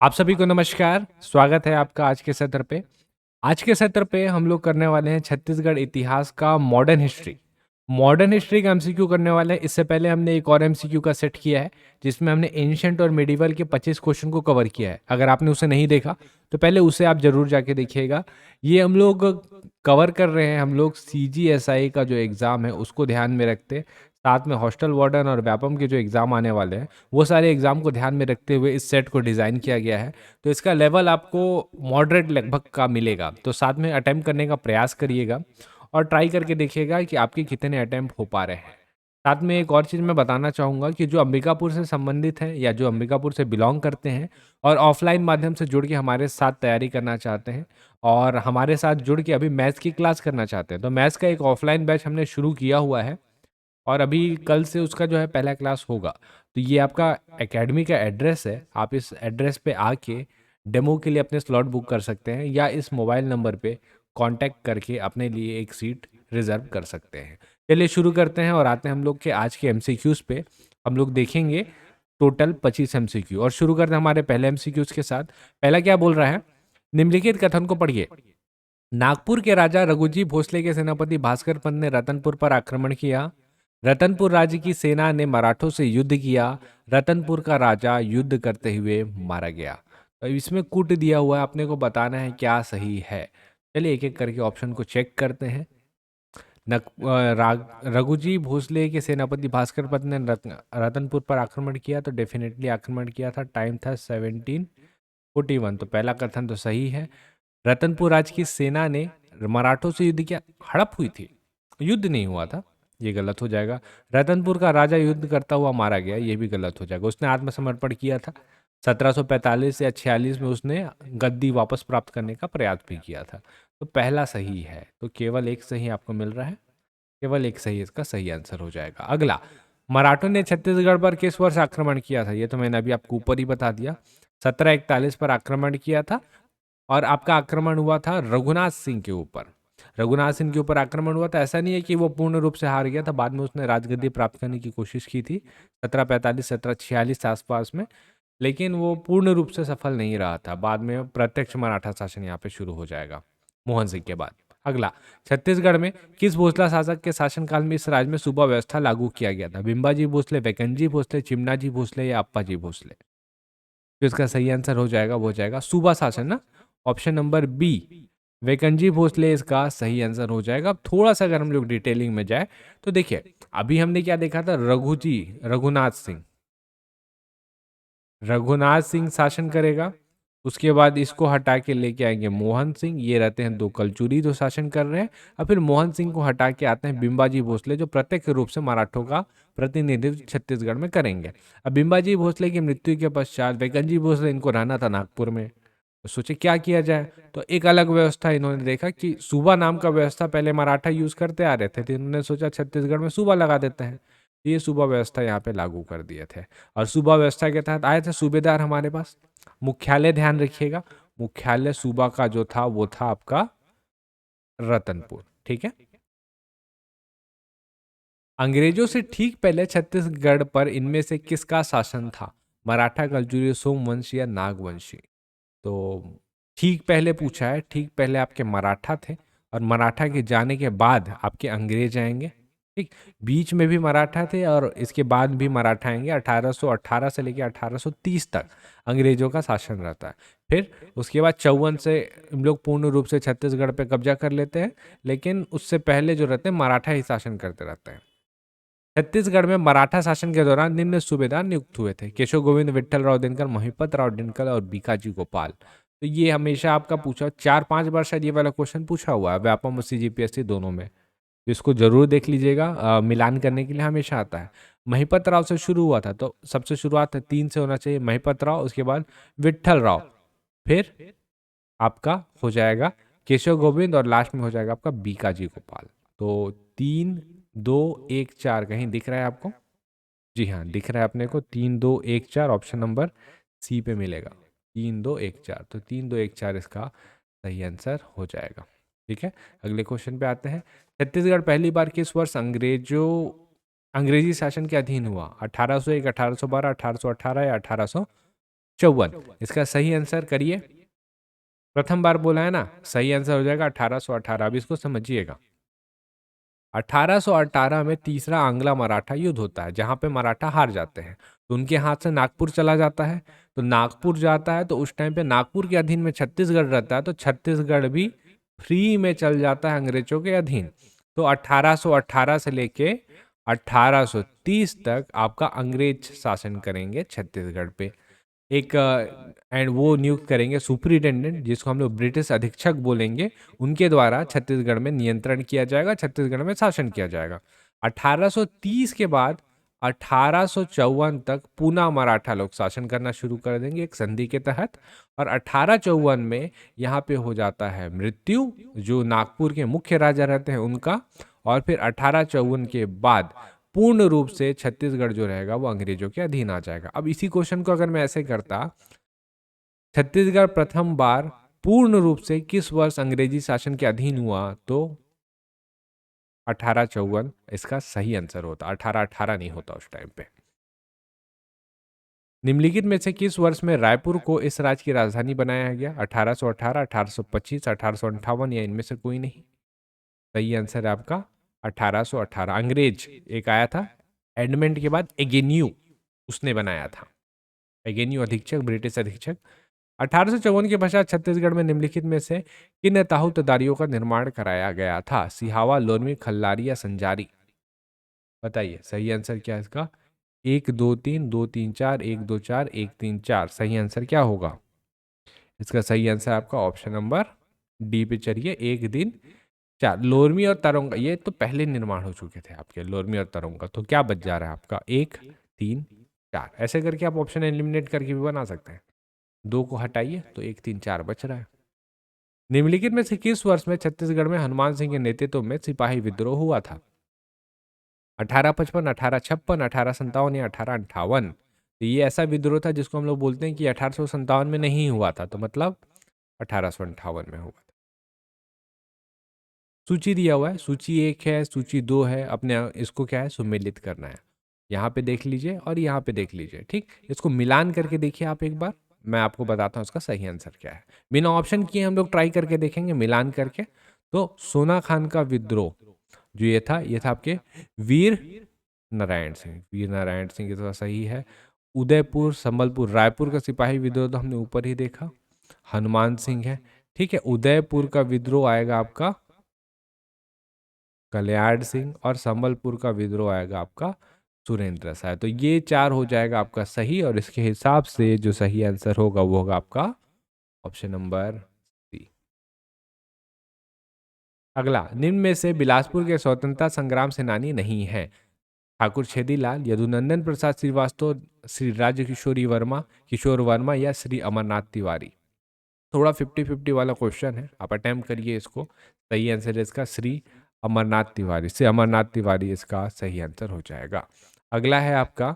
आप सभी को नमस्कार। स्वागत है आपका आज के सत्र पे। आज के सत्र पे हम लोग करने वाले हैं छत्तीसगढ़ इतिहास का मॉडर्न हिस्ट्री। मॉडर्न हिस्ट्री का एमसीक्यू करने वाले हैं। इससे पहले हमने एक और एमसीक्यू का सेट किया है जिसमें हमने एंशिएंट और मिडिवल के 25 क्वेश्चन को कवर किया है। अगर आपने उसे नहीं देखा तो पहले उसे आप जरूर जाके देखिएगा। ये हम लोग कवर कर रहे हैं, हम लोग सीजीएसआई का जो एग्ज़ाम है उसको ध्यान में रखते, साथ में हॉस्टल वार्डन और व्यापम के जो एग्ज़ाम आने वाले हैं वो सारे एग्ज़ाम को ध्यान में रखते हुए इस सेट को डिज़ाइन किया गया है। तो इसका लेवल आपको मॉडरेट लगभग का मिलेगा, तो साथ में अटेम्प्ट करने का प्रयास करिएगा और ट्राई करके देखिएगा कि आपके कितने अटेम्प्ट हो पा रहे हैं। साथ में एक और चीज़ मैं बताना चाहूँगा कि जो अंबिकापुर से संबंधित हैं या जो अंबिकापुर से बिलोंग करते हैं और ऑफलाइन माध्यम से जुड़ के हमारे साथ तैयारी करना चाहते हैं और हमारे साथ जुड़ के अभी मैथ्स की क्लास करना चाहते हैं, तो मैथ्स का एक ऑफलाइन बैच हमने शुरू किया हुआ है और अभी कल से उसका जो है पहला क्लास होगा। तो ये आपका एकेडमी का एड्रेस है, आप इस एड्रेस पे आके डेमो के लिए अपने स्लॉट बुक कर सकते हैं या इस मोबाइल नंबर पे कांटेक्ट करके अपने लिए एक सीट रिजर्व कर सकते हैं। चलिए शुरू करते हैं और आते हैं हम लोग के आज के एमसीक्यूज पे। हम लोग देखेंगे टोटल 25 एमसीक्यू और शुरू करते हैं हमारे पहले एमसीक्यूज के साथ। पहला क्या बोल रहा है, निम्नलिखित कथन को पढ़िए। नागपुर के राजा रघुजी भोसले के सेनापति भास्कर पंत ने रतनपुर पर आक्रमण किया। रतनपुर राज्य की सेना ने मराठों से युद्ध किया। रतनपुर का राजा युद्ध करते हुए मारा गया। तो इसमें कूट दिया हुआ है, अपने को बताना है क्या सही है। चलिए एक एक करके ऑप्शन को चेक करते हैं। रघुजी भोसले के सेनापति भास्कर पंत ने रतनपुर पर आक्रमण किया, तो डेफिनेटली आक्रमण किया था। टाइम था 1741, तो पहला कथन तो सही है। रतनपुर राज की सेना ने मराठों से युद्ध किया, हड़प हुई थी, युद्ध नहीं हुआ था, ये गलत हो जाएगा। रतनपुर का राजा युद्ध करता हुआ मारा गया, ये भी गलत हो जाएगा। उसने आत्मसमर्पण किया था। 1745 या 46 में उसने गद्दी वापस प्राप्त करने का प्रयास भी किया था। तो पहला सही है, तो केवल एक सही आपको मिल रहा है, केवल एक सही इसका सही आंसर हो जाएगा। अगला, मराठों ने छत्तीसगढ़ पर किस वर्ष आक्रमण किया था, ये तो मैंने अभी आपको ऊपर ही बता दिया। 1741 पर आक्रमण किया था और आपका आक्रमण हुआ था रघुनाथ सिंह के ऊपर। रघुनाथ सिंह के ऊपर आक्रमण हुआ था। ऐसा नहीं है कि वो पूर्ण रूप से हार गया था, बाद में उसने राजगद्दी प्राप्त करने की कोशिश की थी 1745 1746 आसपास में, लेकिन वो पूर्ण रूप से सफल नहीं रहा था। बाद में प्रत्यक्ष मराठा शासन यहाँ पे शुरू हो जाएगा मोहन सिंह के बाद। अगला, छत्तीसगढ़ में किस भोसला शासक के शासनकाल में इस राज्य में सूबा व्यवस्था लागू किया गया था? बिम्बाजी भोसले, वेकनजी भोसले, चिमनाजी भोसले या अप्पाजी भोसले? तो इसका सही आंसर हो जाएगा, वो हो जाएगा सूबा शासन ना, ऑप्शन नंबर बी वेकनजी भोसले इसका सही आंसर हो जाएगा। अब थोड़ा सा अगर हम लोग डिटेलिंग में जाए तो देखिए, अभी हमने क्या देखा था, रघुनाथ सिंह शासन करेगा। उसके बाद इसको हटा के लेके आएंगे मोहन सिंह, ये रहते हैं दो कलचुरी जो शासन कर रहे हैं। और फिर मोहन सिंह को हटा के आते हैं बिम्बाजी भोसले, जो प्रत्यक्ष रूप से मराठों का प्रतिनिधित्व छत्तीसगढ़ में करेंगे। अब बिम्बाजी भोसले की मृत्यु के पश्चात वेकनजी भोसले, इनको रहना था नागपुर में, तो सोचे क्या किया जाए। तो एक अलग व्यवस्था इन्होंने देखा कि सूबा नाम का व्यवस्था पहले मराठा यूज करते आ रहे थे, तो इन्होंने सोचा छत्तीसगढ़ में सूबा लगा देते हैं। ये सूबा व्यवस्था यहाँ पे लागू कर दिए थे और सूबा व्यवस्था के तहत आए थे सूबेदार हमारे पास। मुख्यालय ध्यान रखिएगा, मुख्यालय सूबा का जो था वो था आपका रतनपुर, ठीक है। अंग्रेजों से ठीक पहले छत्तीसगढ़ पर इनमें से किसका शासन था? मराठा, कलचुरी, सोमवंशी या नागवंशी? तो ठीक पहले पूछा है, ठीक पहले आपके मराठा थे और मराठा के जाने के बाद आपके अंग्रेज आएंगे। ठीक, बीच में भी मराठा थे और इसके बाद भी मराठा आएंगे। 1818 से लेकर 1830 तक अंग्रेजों का शासन रहता है। फिर उसके बाद 54 से हम लोग पूर्ण रूप से छत्तीसगढ़ पे कब्जा कर लेते हैं, लेकिन उससे पहले जो रहते हैं मराठा ही शासन करते रहते हैं। छत्तीसगढ़ में मराठा शासन के दौरान निम्न सूबेदार नियुक्त हुए थे: केशव गोविंद, विट्ठल राव दिनकर, महिपत राव दिनकर और बीकाजी गोपाल। तो ये हमेशा आपका पूछा 4-5 बार शायद ये वाला क्वेश्चन पूछा हुआ है व्यापम और सीजीपीएससी दोनों में, तो इसको जरूर देख लीजिएगा। मिलान करने के लिए हमेशा आता है। महिपत राव से शुरू हुआ था, तो सबसे शुरुआत 3 से होना चाहिए, महिपत राव, उसके बाद विट्ठल राव, फिर आपका हो जाएगा केशव गोविंद और लास्ट में हो जाएगा आपका बीकाजी गोपाल। तो 3-2-1-4 कहीं दिख रहा है आपको? जी हाँ, दिख रहा है अपने को 3-2-1-4, ऑप्शन नंबर सी पे मिलेगा 3-2-1-4। तो 3-2-1-4 इसका सही आंसर हो जाएगा, ठीक है। अगले क्वेश्चन पे आते हैं। छत्तीसगढ़ पहली बार किस वर्ष अंग्रेजी शासन के अधीन हुआ? 1801, 1812, 1818 या 1800? 54। इसका सही आंसर करिए। प्रथम बार बोला है ना, सही आंसर हो जाएगा 1818। अब इसको समझिएगा। 1818 में तीसरा आंग्ला मराठा युद्ध होता है, जहां पे मराठा हार जाते हैं, तो उनके हाथ से नागपुर चला जाता है। तो नागपुर जाता है, तो उस टाइम पे नागपुर के अधीन में छत्तीसगढ़ रहता है, तो छत्तीसगढ़ भी फ्री में चल जाता है अंग्रेजों के अधीन। तो 1818 से लेके 1830 तक आपका अंग्रेज शासन करेंगे छत्तीसगढ़ पे। एक एंड वो नियुक्त करेंगे सुपरिटेंडेंट, जिसको हम लोग ब्रिटिश अधीक्षक बोलेंगे। उनके द्वारा छत्तीसगढ़ में नियंत्रण किया जाएगा, छत्तीसगढ़ में शासन किया जाएगा। 1830 के बाद 1854 तक पूना मराठा लोग शासन करना शुरू कर देंगे एक संधि के तहत। और 1854 में यहाँ पे हो जाता है मृत्यु, जो नागपुर के मुख्य राजा रहते हैं उनका। और फिर 1854 के बाद पूर्ण रूप से छत्तीसगढ़ जो रहेगा वो अंग्रेजों के अधीन आ जाएगा। अब इसी क्वेश्चन को अगर मैं ऐसे करता, छत्तीसगढ़ प्रथम बार पूर्ण रूप से किस वर्ष अंग्रेजी शासन के अधीन हुआ, तो 1854 इसका सही आंसर होता। 1818 नहीं होता उस टाइम पे। निम्नलिखित में से किस वर्ष में रायपुर को इस राज्य की राजधानी बनाया गया? 1818, 1825, 1858 या इनमें से कोई नहीं? सही आंसर है आपका 1818। अंग्रेज एक आया था एडमेंट के बाद, एगेन्यू, उसने बनाया था। एगेन्यू अधीक्षक, ब्रिटिश अधीक्षक। 1854 के पश्चात छत्तीसगढ़ में निम्नलिखित में से किन ताहुतदारियों का निर्माण कराया गया था? सिहावा, लोरमी, खल्लारी या संजारी? बताइए सही आंसर क्या है इसका। 1 2 3, 2 3 4, 1 2 4, 1 3 4। सही आंसर क्या होगा? इसका सही आंसर आपका ऑप्शन नंबर डी पे चलिए, 1 दिन 4। लोरमी और तरोंगा ये तो पहले निर्माण हो चुके थे आपके, लोरमी और तरोंगा। तो क्या बच जा रहा है आपका? 1 3 4। ऐसे करके आप ऑप्शन एलिमिनेट करके भी बना सकते हैं। 2 को हटाइए तो 1 3 4 बच रहा है। निम्नलिखित में से किस वर्ष में छत्तीसगढ़ में हनुमान सिंह के नेतृत्व में सिपाही विद्रोह हुआ था? 1855, 1856, 1857 या 1858? तो ये ऐसा विद्रोह था जिसको हम लोग बोलते हैं कि 1857 में नहीं हुआ था, तो मतलब 1858 में हुआ था। सूची दिया हुआ है, सूची 1 है, सूची 2 है, अपने इसको क्या है सुमेलित करना है। यहाँ पे देख लीजिए और यहाँ पे देख लीजिए, ठीक। इसको मिलान करके देखिए आप एक बार, मैं आपको बताता हूँ इसका सही आंसर क्या है। बिना ऑप्शन किए हम लोग ट्राई करके देखेंगे मिलान करके। तो सोना खान का विद्रोह जो ये था आपके वीर नारायण सिंह। वीर नारायण सिंह ये तो सही है। उदयपुर, संबलपुर, रायपुर का सिपाही विद्रोह तो हमने ऊपर ही देखा, हनुमान सिंह है। ठीक है, उदयपुर का विद्रोह आएगा आपका कल्याण सिंह, और संबलपुर का विद्रोह आएगा आपका सुरेंद्र साय। तो ये 4 हो जाएगा आपका सही, और इसके हिसाब से जो सही आंसर होगा वो होगा आपका ऑप्शन नंबर सी। अगला, निम्न में से बिलासपुर के स्वतंत्रता संग्राम सेनानी नहीं है? ठाकुर छेदीलाल, यदुनंदन प्रसाद श्रीवास्तव, श्री राज्य किशोर वर्मा या श्री अमरनाथ तिवारी? थोड़ा 50-50 वाला क्वेश्चन है, आप अटेम्प्ट करिए इसको। सही आंसर है इसका श्री अमरनाथ तिवारी। से अमरनाथ तिवारी इसका सही आंसर हो जाएगा। अगला है आपका,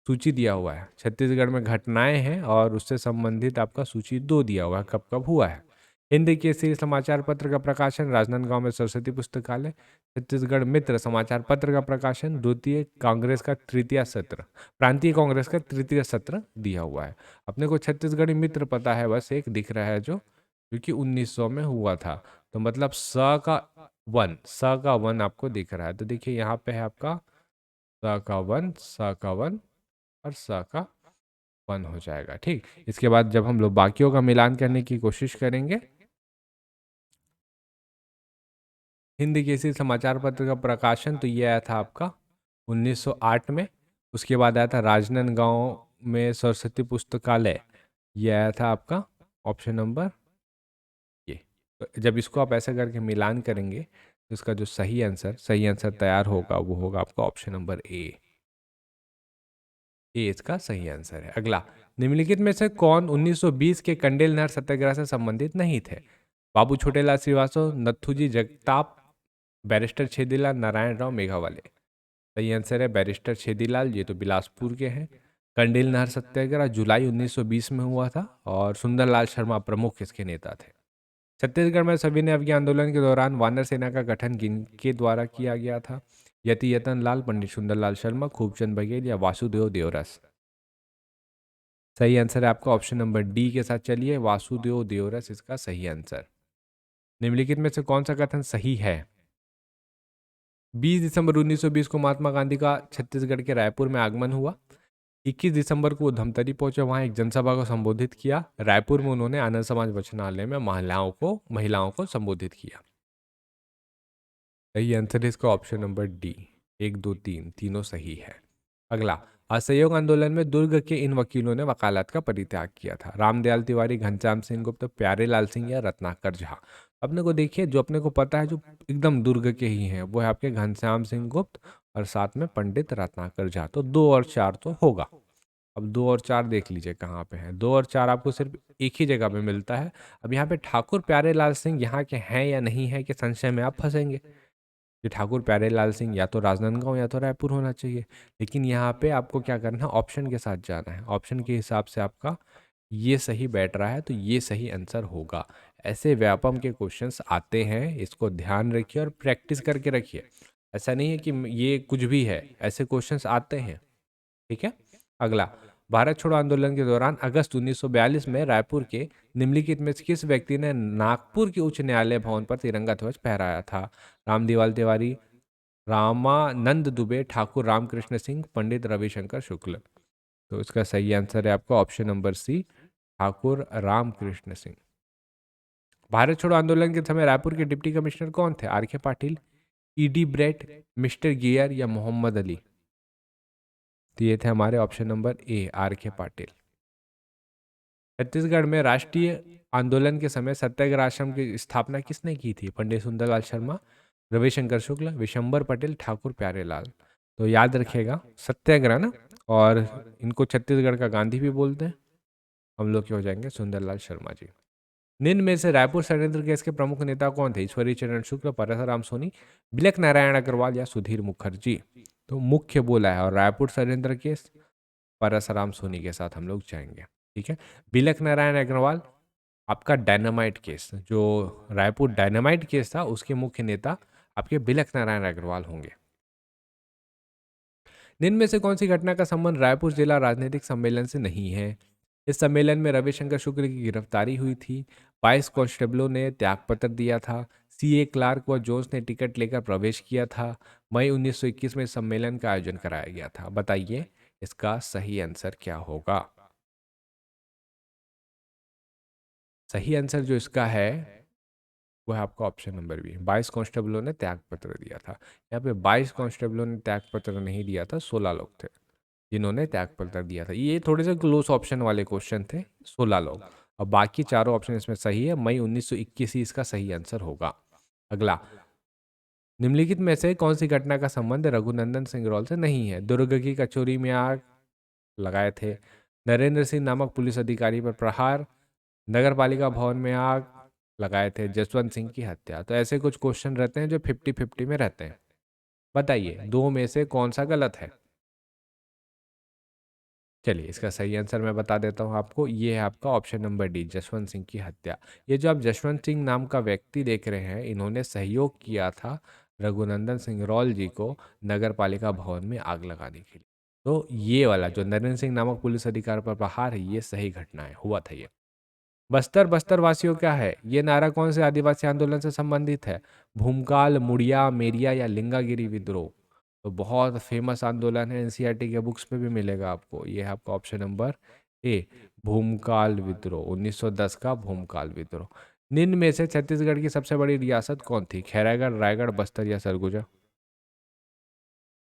सूची दिया हुआ है छत्तीसगढ़ में घटनाएं हैं, और उससे संबंधित आपका सूची 2 दिया हुआ है कब कब हुआ है। हिंद केसरी समाचार पत्र का प्रकाशन राजनांदगांव में सरस्वती पुस्तकालय। छत्तीसगढ़ मित्र समाचार पत्र का प्रकाशन द्वितीय कांग्रेस का तृतीय सत्र, प्रांतीय कांग्रेस का तृतीय सत्र दिया हुआ है। अपने को छत्तीसगढ़ी मित्र पता है, बस एक दिख रहा है जो कि 1900 में हुआ था। तो मतलब स का 1 आपको दिख रहा है। तो देखिए यहाँ पे है आपका स का 1 और स का 1 हो जाएगा, ठीक। इसके बाद जब हम लोग बाकियों का मिलान करने की कोशिश करेंगे, हिंद केसरी समाचार पत्र का प्रकाशन तो ये आया था आपका 1908 में। उसके बाद आया था राजनांदगांव में सरस्वती पुस्तकालय, ये आया था आपका ऑप्शन नंबर ये। तो जब इसको आप ऐसा करके मिलान करेंगे, तो इसका जो सही आंसर तैयार होगा वो होगा आपका ऑप्शन नंबर ए इसका सही आंसर है। अगला, निम्नलिखित में से कौन 1920 के कंडेल नहर सत्याग्रह से संबंधित नहीं थे? बाबू छोटेलाल श्रीवास्तव, नथुजी जगताप, बैरिस्टर छेदीलाल, नारायण राव मेघावाले? सही आंसर है बैरिस्टर छेदीलाल, ये तो बिलासपुर के हैं। कंडेल नहर सत्याग्रह जुलाई 1920 में हुआ था, और सुंदरलाल शर्मा प्रमुख इसके नेता थे। छत्तीसगढ़ में सविनय अवज्ञा आंदोलन के दौरान वानर सेना का गठन किनके द्वारा किया गया था? यति यतन लाल, पंडित सुंदरलाल शर्मा, खूबचंद बघेल या वासुदेव देवरस? सही आंसर है आपका ऑप्शन नंबर डी के साथ चलिए, वासुदेव देवरस इसका सही आंसर। निम्नलिखित में से कौन सा कथन सही है? 20 दिसंबर 1920 को महात्मा गांधी का छत्तीसगढ़ के रायपुर में आगमन हुआ। 21 दिसंबर को वो धमतरी पहुंचे, वहां एक जनसभा को संबोधित किया। रायपुर में उन्होंने आनंद समाज वचनालय में महिलाओं को संबोधित किया। सही आंसर है इसका ऑप्शन नंबर डी। 1 2 3 तीनों सही है। अगला, असहयोग आंदोलन में दुर्ग के इन वकीलों ने वकालत का परित्याग किया था। रामदयाल तिवारी, घनश्याम सिंह गुप्त, प्यारेलाल सिंह या रत्नाकर झा। अपने को देखिए, जो अपने को पता है, जो एकदम दुर्ग के ही हैं, वो है आपके घनश्याम सिंह गुप्त और साथ में पंडित रत्नाकर झा। तो 2 और 4 तो होगा। अब 2 और 4 देख लीजिए कहाँ पे हैं। 2 और 4 आपको सिर्फ एक ही जगह पे मिलता है। अब यहाँ पे ठाकुर प्यारेलाल सिंह यहाँ के हैं या नहीं है के संशय में आप फंसेंगे। ये ठाकुर प्यारेलाल सिंह या तो राजनांदगांव या तो रायपुर होना चाहिए। लेकिन यहाँ पे आपको क्या करना है, ऑप्शन के साथ जाना है। ऑप्शन के हिसाब से आपका ये सही बैठ रहा है, तो ये सही आंसर होगा। ऐसे व्यापम के क्वेश्चंस आते हैं, इसको ध्यान रखिए और प्रैक्टिस करके रखिए। ऐसा नहीं है कि ये कुछ भी है, ऐसे क्वेश्चंस आते हैं। ठीक है। अगला, भारत छोड़ो आंदोलन के दौरान अगस्त 1942 में रायपुर के निम्नलिखित में से किस व्यक्ति ने नागपुर के उच्च न्यायालय भवन पर तिरंगा ध्वज फहराया था? रामदीवाल तिवारी, रामानंद दुबे, ठाकुर रामकृष्ण सिंह, पंडित रविशंकर शुक्ल। तो इसका सही आंसर है आपका option number C, Thakur Ramkrishna Singh. Bharat छोड़ो आंदोलन के समय रायपुर के डिप्टी कमिश्नर कौन थे? R K Patil, ED Brett, mister Gear या मोहम्मद अली। तो ये थे हमारे option number A, are K Patil. Chhattisgarh में राष्ट्रीय आंदोलन के समय सत्याग्रह आश्रम की स्थापना किसने की थी? पंडित सुंदरलाल शर्मा, रविशंकर शुक्ल, विशंबर पटेल, ठाकुर प्यारेलाल। तो याद रखिएगा, सत्याग्रह ना, और इनको छत्तीसगढ़ का गांधी भी बोलते हैं। हम लोग के हो जाएंगे सुंदरलाल शर्मा जी। निम्न में से रायपुर षड्यंत्र केस के प्रमुख नेता कौन थे? ईश्वरी चरण शुक्ल, परसराम सोनी, बिलक नारायण अग्रवाल या सुधीर मुखर्जी। तो मुख्य बोला है, और रायपुर षड्यंत्र केस परसराम सोनी के साथ हम लोग जाएंगे। ठीक है। बिलक नारायण अग्रवाल आपका डायनामाइट केस, जो रायपुर डायनामाइट केस था, उसके मुख्य नेता आपके बिलक नारायण अग्रवाल होंगे। निम्न में से कौन सी घटना का संबंध रायपुर जिला राजनीतिक सम्मेलन से नहीं है? इस सम्मेलन में रविशंकर शुक्ल की गिरफ्तारी हुई थी। 22 कांस्टेबलों ने त्यागपत्र दिया था। सीए क्लार्क व जोन्स ने टिकट लेकर प्रवेश किया था। मई 1921 में इस सम्मेलन का आयोजन कराया गया था। बताइए इसका सही आंसर क्या होगा? सही आंसर जो इसका है वो है आपका ऑप्शन नंबर बी, 22 कांस्टेबलों ने त्यागपत्र दिया था। यहाँ पे 22 कांस्टेबलों ने त्यागपत्र नहीं दिया था, 16 लोग थे जिन्होंने त्यागपत्र दिया था। ये थोड़े से क्लोज ऑप्शन वाले क्वेश्चन थे, 16 लोग। और बाकी चारों ऑप्शन इसमें सही है। मई 1921 ही इसका सही आंसर होगा। अगला, निम्नलिखित में से कौन सी घटना का संबंध रघुनंदन सिंगरौल से नहीं है? दुर्ग की कचोरी में आग लगाए थे, नरेंद्र सिंह नामक पुलिस अधिकारी पर प्रहार, नगर पालिका भवन में आग लगाए थे, जसवंत सिंह की हत्या। तो ऐसे कुछ क्वेश्चन रहते हैं जो 50-50 में रहते हैं। बताइए दो में से कौन सा गलत है? चलिए इसका सही आंसर मैं बता देता हूँ आपको। ये है आपका option number D, Jaswant Singh की हत्या। ये जो आप जसवंत सिंह नाम का व्यक्ति देख रहे हैं, इन्होंने सहयोग किया था रघुनंदन सिंगरौल जी को नगर पालिका भवन में आग लगाने के लिए। तो ये वाला जो नरेंद्र सिंह नामक पुलिस अधिकारी पर प्रहार है, ये सही घटना है, हुआ था ये। बस्तर बस्तर वासियों क्या है, ये नारा कौन से आदिवासी आंदोलन से संबंधित है? भूमकाल, मुड़िया, मेरिया या लिंगागिरी विद्रोह। तो बहुत फेमस आंदोलन है, एनसीईआरटी के बुक्स पे भी मिलेगा आपको। ये है आपका ऑप्शन नंबर ए, भूमकाल विद्रोह, 1910 का भूमकाल विद्रोह। निम्न में से छत्तीसगढ़ की सबसे बड़ी रियासत कौन थी? खैरागढ़, रायगढ़, बस्तर या सरगुजा।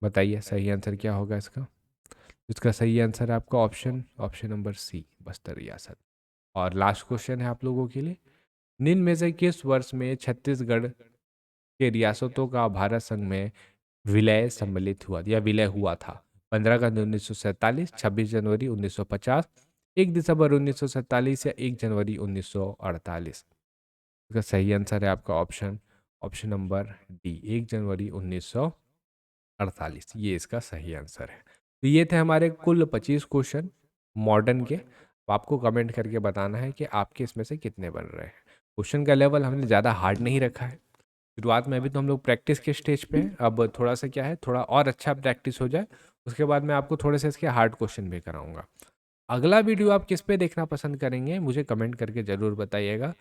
बताइए सही आंसर क्या होगा इसका? इसका सही आंसर है आपका option option number C, Bastar रियासत। और लास्ट क्वेश्चन है आप लोगों के लिए, निम्न में से किस वर्ष में छत्तीसगढ़ के रियासतों का भारत संघ में विलय सम्मिलित हुआ या विलय हुआ था? 15 अगस्त 1947, 26 जनवरी 1950, 1 दिसंबर 1947 या 1 जनवरी 1948। इसका सही आंसर है आपका ऑप्शन ऑप्शन नंबर डी, 1 जनवरी 1948। ये इसका सही आंसर है। तो ये थे हमारे कुल 25 क्वेश्चन मॉडर्न के। आपको कमेंट करके बताना है कि आपके इसमें से कितने बन रहे हैं। क्वेश्चन का लेवल हमने ज़्यादा हार्ड नहीं रखा है। शुरुआत में अभी तो हम लोग प्रैक्टिस के स्टेज पे हैं। अब थोड़ा सा क्या है, थोड़ा और अच्छा प्रैक्टिस हो जाए, उसके बाद मैं आपको थोड़े से इसके हार्ड क्वेश्चन भी कराऊंगा। अगला वीडियो आप किस पे देखना पसंद करेंगे मुझे कमेंट करके ज़रूर बताइएगा।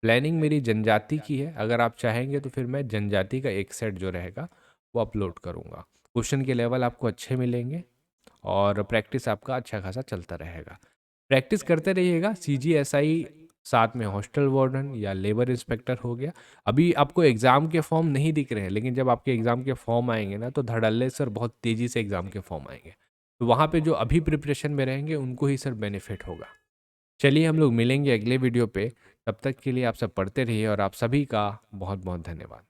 प्लानिंग मेरी जनजाति की है, अगर आप चाहेंगे तो फिर मैं जनजाति का एक सेट जो रहेगा वो अपलोड करूँगा। क्वेश्चन के लेवल आपको अच्छे मिलेंगे और प्रैक्टिस आपका अच्छा खासा चलता रहेगा। प्रैक्टिस करते रहिएगा। सीजीएसआई, साथ में हॉस्टल वार्डन या लेबर इंस्पेक्टर हो गया। अभी आपको एग्ज़ाम के फॉर्म नहीं दिख रहे हैं, लेकिन जब आपके एग्ज़ाम के फॉर्म आएंगे ना तो धड़ल्ले सर बहुत तेज़ी से एग्ज़ाम के फॉर्म आएंगे। तो वहाँ पे जो अभी प्रिपरेशन में रहेंगे उनको ही सर बेनिफिट होगा। चलिए हम लोग मिलेंगे अगले वीडियो पे। तब तक के लिए आप सब पढ़ते रहिए और आप सभी का बहुत बहुत धन्यवाद।